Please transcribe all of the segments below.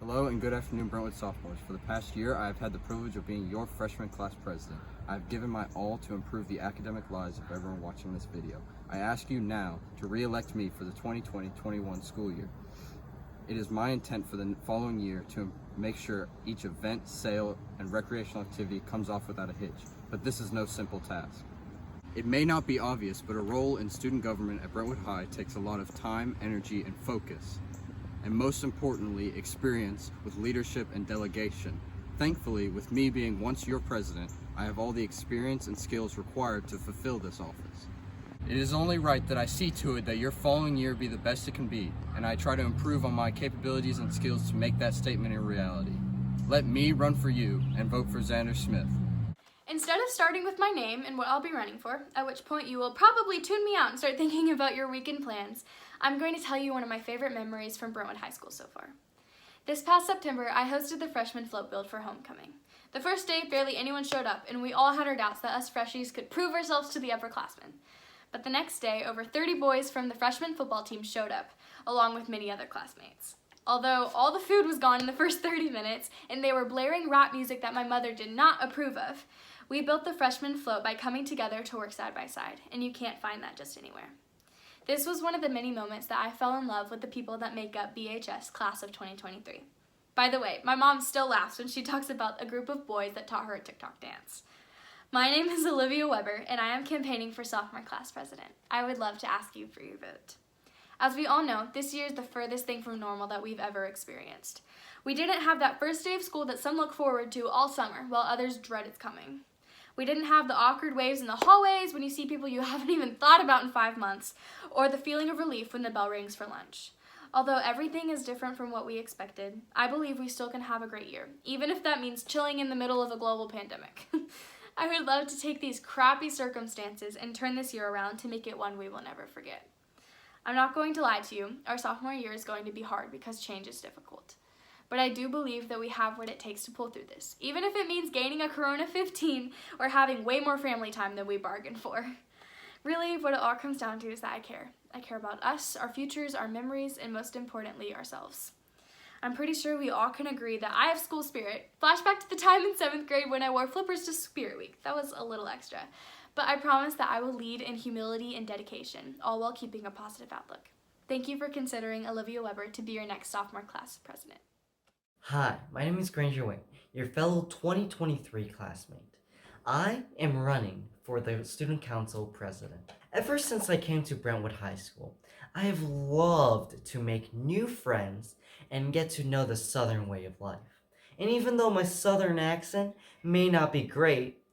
Hello and good afternoon, Brentwood Sophomores. For the past year, I have had the privilege of being your freshman class president. I have given my all to improve the academic lives of everyone watching this video. I ask you now to re-elect me for the 2020-21 school year. It is my intent for the following year to make sure each event, sale, and recreational activity comes off without a hitch, but this is no simple task. It may not be obvious, but a role in student government at Brentwood High takes a lot of time, energy, and focus, and most importantly, experience with leadership and delegation. Thankfully, with me being once your president, I have all the experience and skills required to fulfill this office. It is only right that I see to it that your following year be the best it can be, and I try to improve on my capabilities and skills to make that statement a reality. Let me run for you and vote for Xander Smith. Instead of starting with my name and what I'll be running for, at which point you will probably tune me out and start thinking about your weekend plans, I'm going to tell you one of my favorite memories from Brentwood High School so far. This past September, I hosted the freshman float build for homecoming. The first day, barely anyone showed up, and we all had our doubts that us freshies could prove ourselves to the upperclassmen. But the next day, over 30 boys from the freshman football team showed up, along with many other classmates. Although all the food was gone in the first 30 minutes, and they were blaring rap music that my mother did not approve of, we built the freshman float by coming together to work side by side, and you can't find that just anywhere. This was one of the many moments that I fell in love with the people that make up BHS class of 2023. By the way, my mom still laughs when she talks about a group of boys that taught her a TikTok dance. My name is Olivia Weber, and I am campaigning for sophomore class president. I would love to ask you for your vote. As we all know, this year is the furthest thing from normal that we've ever experienced. We didn't have that first day of school that some look forward to all summer, while others dread its coming. We didn't have the awkward waves in the hallways when you see people you haven't even thought about in 5 months, or the feeling of relief when the bell rings for lunch. Although everything is different from what we expected, I believe we still can have a great year, even if that means chilling in the middle of a global pandemic. I would love to take these crappy circumstances and turn this year around to make it one we will never forget. I'm not going to lie to you, our sophomore year is going to be hard because change is difficult. But I do believe that we have what it takes to pull through this, even if it means gaining a Corona 15 or having way more family time than we bargained for. Really, what it all comes down to is that I care. I care about us, our futures, our memories, and most importantly, ourselves. I'm pretty sure we all can agree that I have school spirit. Flashback to the time in 7th grade when I wore flippers to Spirit Week. That was a little extra. But I promise that I will lead in humility and dedication, all while keeping a positive outlook. Thank you for considering Olivia Weber to be your next sophomore class president. Hi, my name is Granger Wayne, your fellow 2023 classmate. I am running for the Student Council President. Ever since I came to Brentwood High School, I have loved to make new friends and get to know the Southern way of life. And even though my Southern accent may not be great,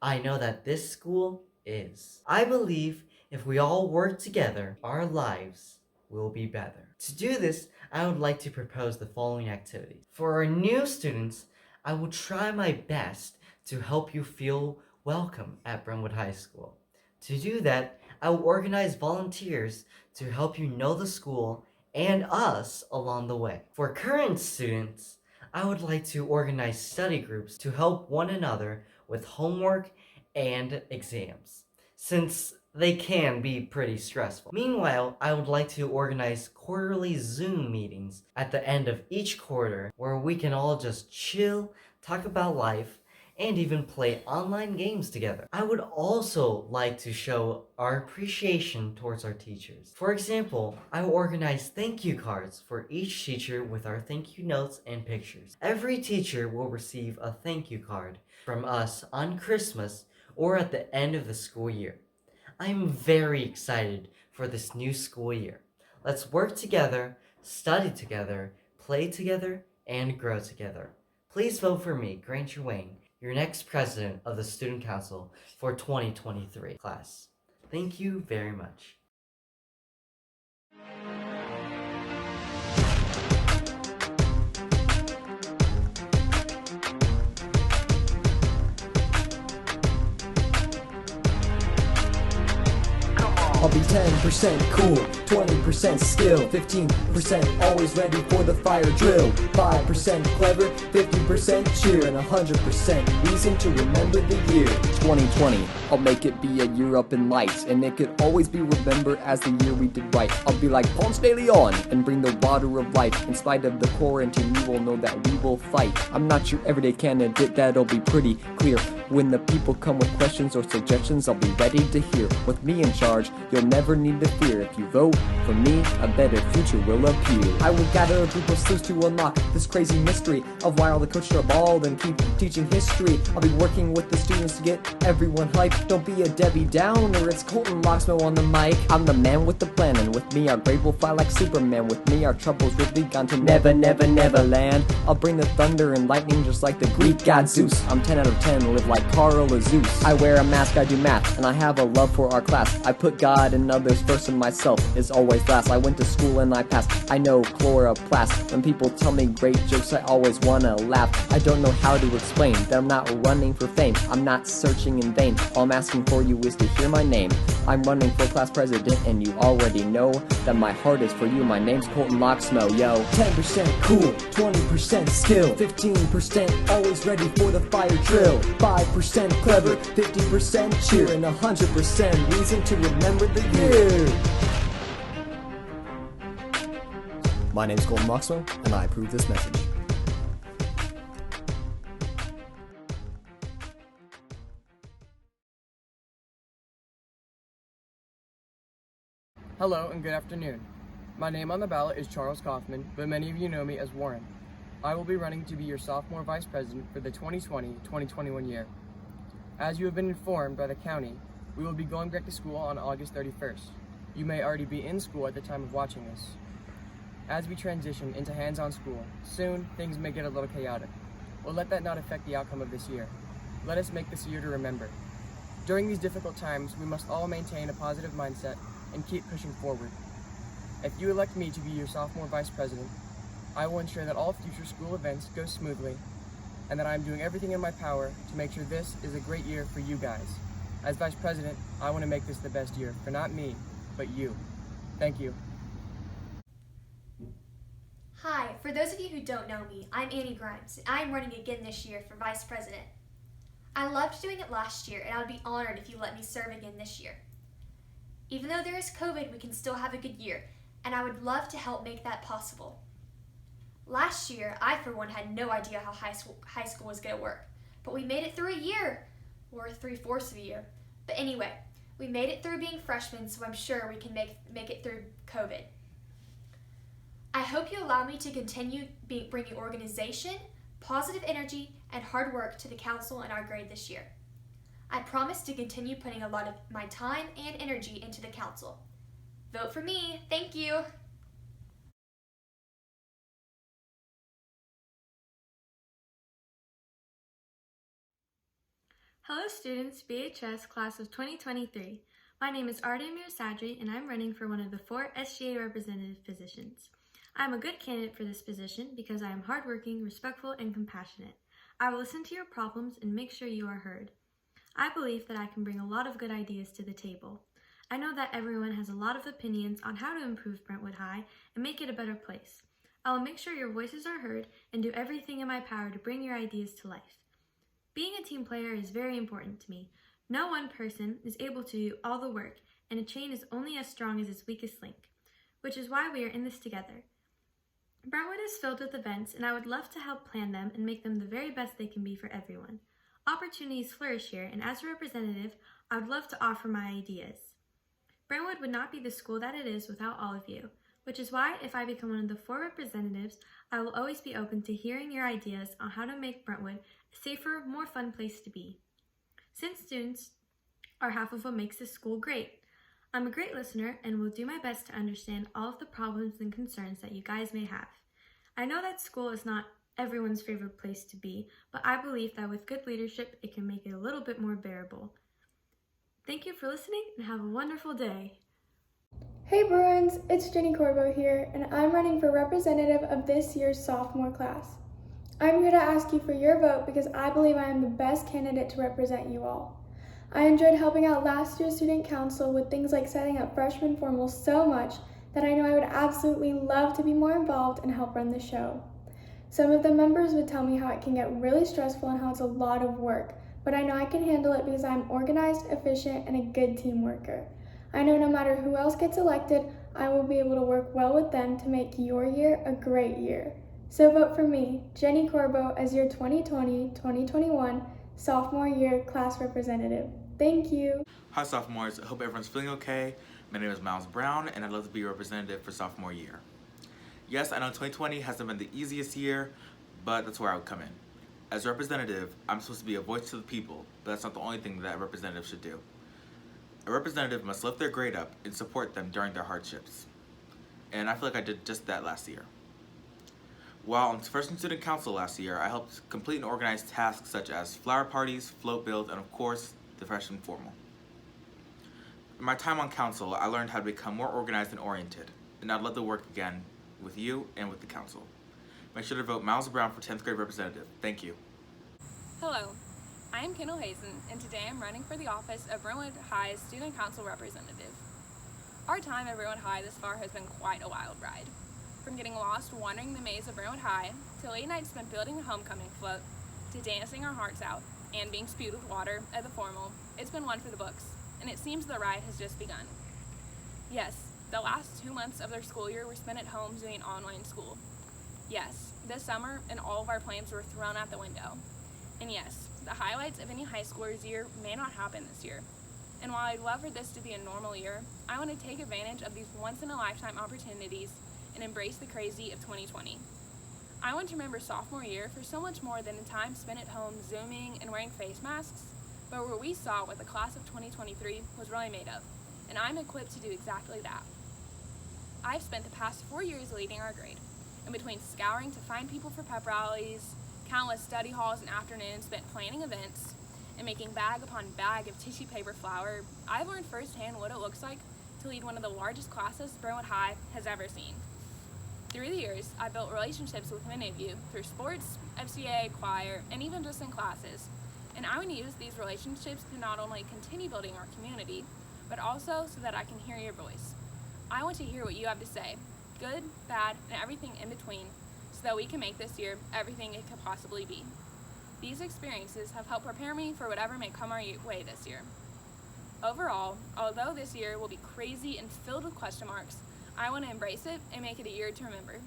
I know that this school is. I believe if we all work together, our lives will be better. To do this, I would like to propose the following activities. For our new students, I will try my best to help you feel welcome at Brentwood High School. To do that, I will organize volunteers to help you know the school and us along the way. For current students, I would like to organize study groups to help one another with homework and exams, since they can be pretty stressful. Meanwhile, I would like to organize quarterly Zoom meetings at the end of each quarter where we can all just chill, talk about life, and even play online games together. I would also like to show our appreciation towards our teachers. For example, I will organize thank you cards for each teacher with our thank you notes and pictures. Every teacher will receive a thank you card from us on Christmas or at the end of the school year. I'm very excited for this new school year. Let's work together, study together, play together, and grow together. Please vote for me, Granger Wayne, your next president of the Student Council for 2023 class. Thank you very much. I'll be 10% cool, 20% skill, 15% always ready for the fire drill, 5% clever, 50% cheer, and 100% reason to remember the year 2020. I'll make it be a year up in lights, and it could always be remembered as the year we did right. I'll be like Ponce de Leon and bring the water of life. In spite of the quarantine, you will know that we will fight. I'm not your everyday candidate, that'll be pretty clear. When the people come with questions or suggestions, I'll be ready to hear. With me in charge, you'll never need to fear. If you vote for me, a better future will appear. I will gather a group of sleuths to unlock this crazy mystery of why all the coaches are bald and keep teaching history. I'll be working with the students to get everyone hyped. Don't be a Debbie Downer, it's Colton Locksmo on the mic. I'm the man with the plan, and with me our grade will fly like Superman. With me our troubles will be gone to never, never, never land. I'll bring the thunder and lightning just like the Greek god Zeus. I'm 10 out of 10, live like Carl or Zeus. I wear a mask, I do math, and I have a love for our class. I put God and others first, and myself is always last. I went to school and I passed, I know chloroplast. When people tell me great jokes, I always wanna laugh. I don't know how to explain that I'm not running for fame. I'm not searching in vain. All I'm asking for you is to hear my name. I'm running for class president, and you already know that my heart is for you. My name's Colton Locksmo, yo. 10% cool, 20% skill, 15% always ready for the fire drill, 5% clever, 50% cheer, and 100% reason to remember the year. My name's Colton Locksmo, and I approve this message. Hello and good afternoon. My name on the ballot is Charles Kaufman, but many of you know me as Warren. I will be running to be your sophomore vice president for the 2020-2021 year. As you have been informed by the county, we will be going back to school on August 31st. You may already be in school at the time of watching this. As we transition into hands-on school, soon things may get a little chaotic. Well, let that not affect the outcome of this year. Let us make this year to remember. During these difficult times, we must all maintain a positive mindset and keep pushing forward. If you elect me to be your sophomore vice president, I will ensure that all future school events go smoothly and that I am doing everything in my power to make sure this is a great year for you guys. As vice president, I want to make this the best year for not me, but you. Thank you. Hi, for those of you who don't know me, I'm Annie Grimes, and I'm running again this year for vice president. I loved doing it last year, and I would be honored if you let me serve again this year. Even though there is COVID, we can still have a good year, and I would love to help make that possible. Last year, I for one had no idea how high school was going to work, but we made it through a year, or 3/4 of a year. But anyway, we made it through being freshmen, so I'm sure we can make it through COVID. I hope you allow me to continue bringing organization, positive energy, and hard work to the council and our grade this year. I promise to continue putting a lot of my time and energy into the council. Vote for me. Thank you. Hello students, BHS class of 2023. My name is Ardemir Sadri, and I'm running for one of the 4 SGA representative positions. I'm a good candidate for this position because I am hardworking, respectful, and compassionate. I will listen to your problems and make sure you are heard. I believe that I can bring a lot of good ideas to the table. I know that everyone has a lot of opinions on how to improve Brentwood High and make it a better place. I will make sure your voices are heard and do everything in my power to bring your ideas to life. Being a team player is very important to me. No one person is able to do all the work, and a chain is only as strong as its weakest link, which is why we are in this together. Brentwood is filled with events, and I would love to help plan them and make them the very best they can be for everyone. Opportunities flourish here, and as a representative, I would love to offer my ideas. Brentwood would not be the school that it is without all of you, which is why if I become one of the 4 representatives, I will always be open to hearing your ideas on how to make Brentwood a safer, more fun place to be. Since students are half of what makes this school great, I'm a great listener and will do my best to understand all of the problems and concerns that you guys may have. I know that school is not everyone's favorite place to be, but I believe that with good leadership, it can make it a little bit more bearable. Thank you for listening and have a wonderful day. Hey Bruins, it's Jenny Corbo here, and I'm running for representative of this year's sophomore class. I'm here to ask you for your vote because I believe I am the best candidate to represent you all. I enjoyed helping out last year's student council with things like setting up freshman formals so much that I know I would absolutely love to be more involved and help run the show. Some of the members would tell me how it can get really stressful and how it's a lot of work, but I know I can handle it because I'm organized, efficient, and a good team worker. I know no matter who else gets elected, I will be able to work well with them to make your year a great year. So vote for me, Jenny Corbo, as your 2020-2021 sophomore year class representative. Thank you. Hi sophomores, I hope everyone's feeling okay. My name is Miles Brown and I'd love to be your representative for sophomore year. Yes, I know 2020 hasn't been the easiest year, but that's where I would come in. As a representative, I'm supposed to be a voice to the people, but that's not the only thing that a representative should do. A representative must lift their grade up and support them during their hardships. And I feel like I did just that last year. While on freshman student council last year, I helped complete and organize tasks such as flower parties, float build, and of course, the freshman formal. In my time on council, I learned how to become more organized and oriented, and I'd love to work again with you and with the council. Make sure to vote Miles Brown for 10th grade representative. Thank you. Hello, I am Kendall Hazen, and today I'm running for the office of Brentwood High's Student Council Representative. Our time at Brentwood High this far has been quite a wild ride. From getting lost wandering the maze of Brentwood High, to late nights spent building a homecoming float, to dancing our hearts out, and being spewed with water at the formal, it's been one for the books, and it seems the ride has just begun. Yes, the last 2 months of their school year were spent at home doing online school. Yes, this summer and all of our plans were thrown out the window. And yes, the highlights of any high schooler's year may not happen this year. And while I'd love for this to be a normal year, I want to take advantage of these once-in-a-lifetime opportunities and embrace the crazy of 2020. I want to remember sophomore year for so much more than the time spent at home Zooming and wearing face masks, but where we saw what the class of 2023 was really made of, and I'm equipped to do exactly that. I've spent the past 4 years leading our grade, and between scouring to find people for pep rallies, countless study halls and afternoons spent planning events, and making bag upon bag of tissue paper flour, I've learned firsthand what it looks like to lead one of the largest classes Brentwood High has ever seen. Through the years, I've built relationships with many of you through sports, FCA, choir, and even just in classes. And I want to use these relationships to not only continue building our community, but also so that I can hear your voice. I want to hear what you have to say, good, bad, and everything in between, so that we can make this year everything it could possibly be. These experiences have helped prepare me for whatever may come our way this year. Overall, although this year will be crazy and filled with question marks, I want to embrace it and make it a year to remember.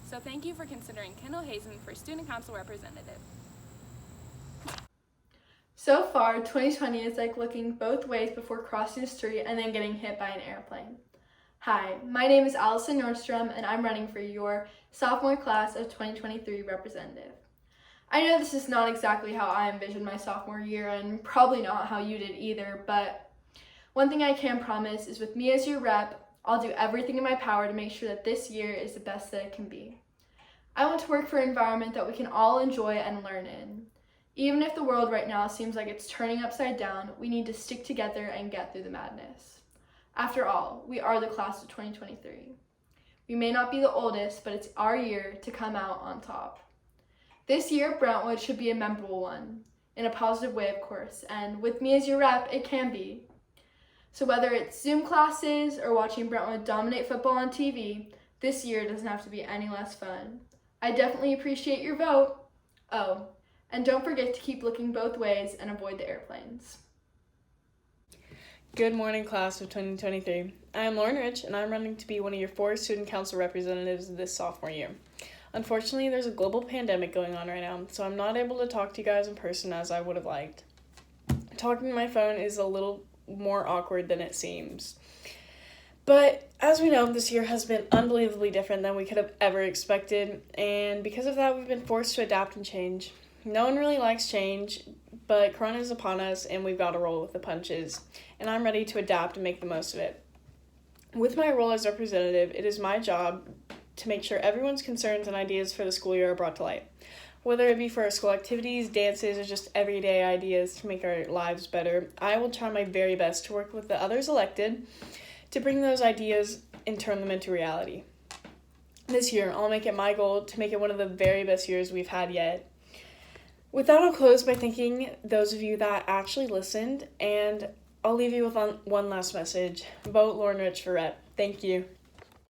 So thank you for considering Kendall Hazen for Student Council Representative. So far, 2020 is like looking both ways before crossing the street and then getting hit by an airplane. Hi, my name is Allison Nordstrom, and I'm running for your sophomore class of 2023 representative. I know this is not exactly how I envisioned my sophomore year, and probably not how you did either, but one thing I can promise is with me as your rep, I'll do everything in my power to make sure that this year is the best that it can be. I want to work for an environment that we can all enjoy and learn in. Even if the world right now seems like it's turning upside down, we need to stick together and get through the madness. After all, we are the class of 2023. We may not be the oldest, but it's our year to come out on top. This year, Brentwood should be a memorable one, in a positive way, of course, and with me as your rep, it can be. So whether it's Zoom classes or watching Brentwood dominate football on TV, this year doesn't have to be any less fun. I definitely appreciate your vote. Oh, and don't forget to keep looking both ways and avoid the airplanes. Good morning, class of 2023. I am Lauren Rich, and I'm running to be one of your 4 student council representatives this sophomore year. Unfortunately, there's a global pandemic going on right now, so I'm not able to talk to you guys in person as I would have liked. Talking to my phone is a little more awkward than it seems. But as we know, this year has been unbelievably different than we could have ever expected, and because of that, we've been forced to adapt and change. No one really likes change, but Corona is upon us, and we've got to roll with the punches, and I'm ready to adapt and make the most of it. With my role as representative, it is my job to make sure everyone's concerns and ideas for the school year are brought to light, whether it be for our school activities, dances, or just everyday ideas to make our lives better. I will try my very best to work with the others elected to bring those ideas and turn them into reality. This year, I'll make it my goal to make it one of the very best years we've had yet. With that, I'll close by thanking those of you that actually listened, and I'll leave you with one last message. Vote Lauren Rich for rep. Thank you.